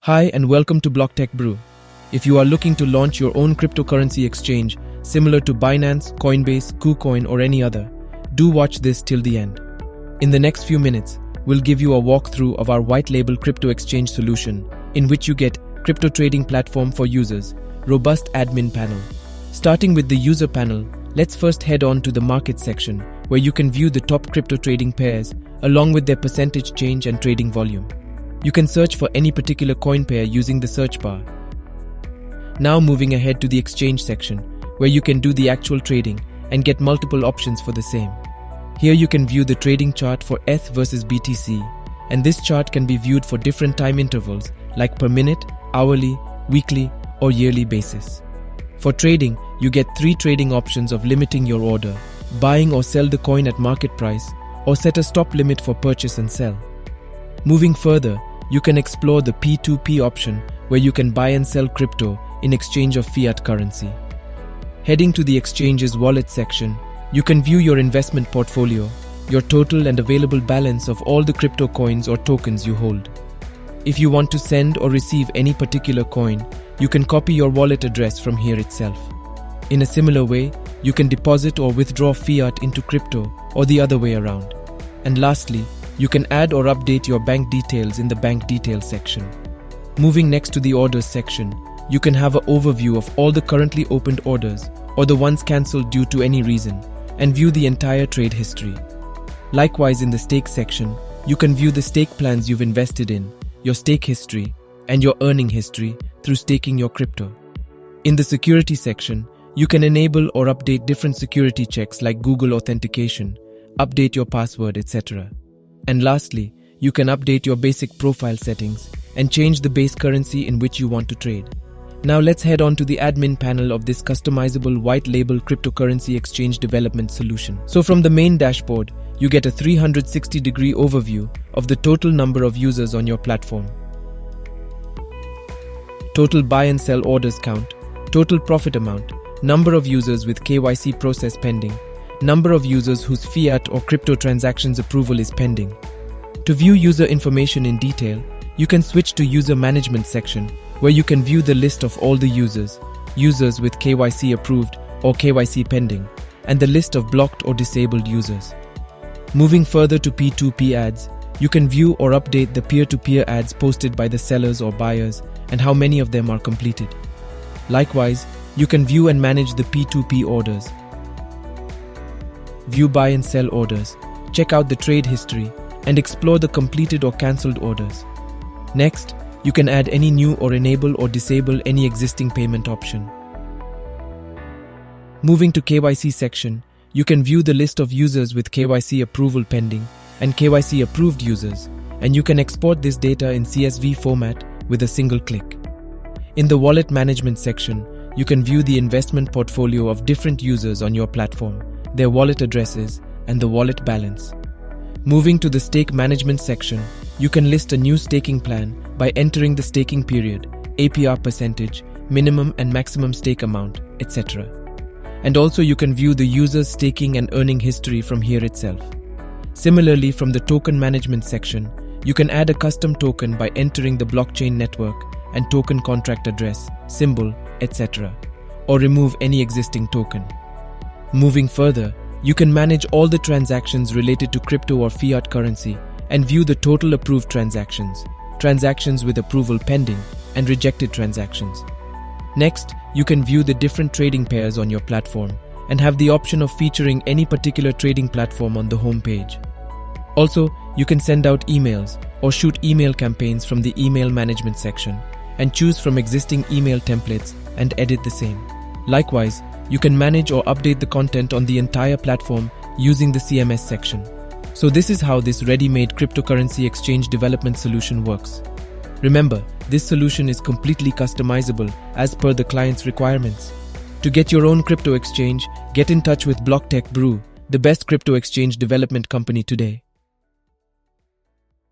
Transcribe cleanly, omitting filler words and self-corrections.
Hi and welcome to BlockTech Brew. If you are looking to launch your own cryptocurrency exchange similar to Binance, Coinbase, KuCoin or any other, do watch this till the end. In the next few minutes, we'll give you a walkthrough of our white label crypto exchange solution in which you get crypto trading platform for users, robust admin panel. Starting with the user panel, let's first head on to the market section where you can view the top crypto trading pairs along with their percentage change and trading volume. You can search for any particular coin pair using the search bar. Now moving ahead to the exchange section, where you can do the actual trading and get multiple options for the same. Here you can view the trading chart for ETH versus BTC, and this chart can be viewed for different time intervals like per minute, hourly, weekly, or yearly basis. For trading, you get 3 trading options of limiting your order, buying or sell the coin at market price, or set a stop limit for purchase and sell. Moving further, you can explore the P2P option where you can buy and sell crypto in exchange of fiat currency. Heading to the exchange's wallet section, you can view your investment portfolio, your total and available balance of all the crypto coins or tokens you hold. If you want to send or receive any particular coin, you can copy your wallet address from here itself. In a similar way, you can deposit or withdraw fiat into crypto or the other way around. And lastly, you can add or update your bank details in the bank details section. Moving next to the orders section, you can have an overview of all the currently opened orders or the ones cancelled due to any reason and view the entire trade history. Likewise, in the stake section, you can view the stake plans you've invested in, your stake history, and your earning history through staking your crypto. In the security section, you can enable or update different security checks like Google authentication, update your password, etc. And lastly, you can update your basic profile settings and change the base currency in which you want to trade. Now let's head on to the admin panel of this customizable white label cryptocurrency exchange development solution. So from the main dashboard, you get a 360-degree overview of the total number of users on your platform. Total buy and sell orders count, total profit amount, number of users with KYC process pending, number of users whose fiat or crypto transactions approval is pending. To view user information in detail, you can switch to user management section where you can view the list of all the users with KYC approved or KYC pending, and the list of blocked or disabled users. Moving further to P2P ads, you can view or update the peer-to-peer ads posted by the sellers or buyers and how many of them are completed. Likewise, you can view and manage the P2P orders. View buy and sell orders, check out the trade history, and explore the completed or cancelled orders. Next, you can add any new or enable or disable any existing payment option. Moving to KYC section, you can view the list of users with KYC approval pending and KYC approved users, and you can export this data in CSV format with a single click. In the wallet management section, you can view the investment portfolio of different users on your platform, their wallet addresses, and the wallet balance. Moving to the stake management section, you can list a new staking plan by entering the staking period, APR percentage, minimum and maximum stake amount, etc. And also you can view the user's staking and earning history from here itself. Similarly, from the token management section, you can add a custom token by entering the blockchain network and token contract address, symbol, etc. or remove any existing token. Moving further, you can manage all the transactions related to crypto or fiat currency and view the total approved transactions, transactions with approval pending, and rejected transactions. Next, you can view the different trading pairs on your platform and have the option of featuring any particular trading platform on the home page. Also, you can send out emails or shoot email campaigns from the email management section and choose from existing email templates and edit the same. Likewise, you can manage or update the content on the entire platform using the CMS section. So this is how this ready-made cryptocurrency exchange development solution works. Remember, this solution is completely customizable as per the client's requirements. To get your own crypto exchange, get in touch with BlockTech Brew, the best crypto exchange development company today.